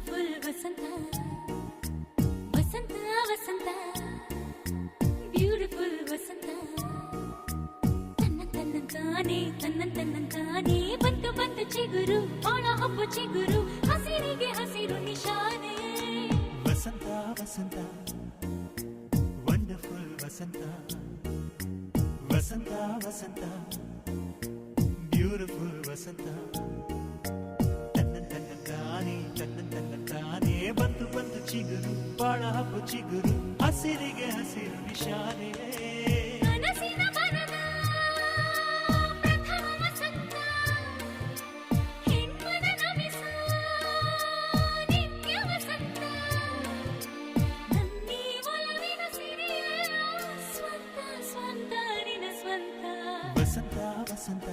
beautiful ವಸಂತ ವಸಂತ ವಸಂತ beautiful ವಸಂತ ತನ್ನಂತಾನೆ ಬಂತು ಬಂತು ಚಿಗುರು ಒಣ ಹಬ್ಬ ಚಿಗುರು ಹಸಿರಿಗೆ ಹಸಿರು ನಿಶಾನೆ ವಸಂತ ವಸಂತ ವಂಡರ್ಫುಲ್ ವಸಂತ ವಸಂತ ವಸಂತ ಬ್ಯೂಟಿಫುಲ್ ವಸಂತ ತನ್ನಂತಾನೆ ಬಂತು ಬಂತು ಚಿಗುರು ಬಾಳ ಹಬ್ಬ ಚಿಗುರು ಹಸಿರಿಗೆ ಹಸಿರು ನಿಶಾನೆ ಕನಸಿನ ಬನದ ಪ್ರಥಮ ವಸಂತ ಹೆಣ್ಮನ ನಮಿಸ ನಿತ್ಯ ವಸಂತ ನನ್ನಿ ಒಲವಿನ ಸಿರಿಯ ಸ್ವಂತ ಸ್ವಂತ ನಿನ ಸ್ವಂತ ವಸಂತ ವಸಂತ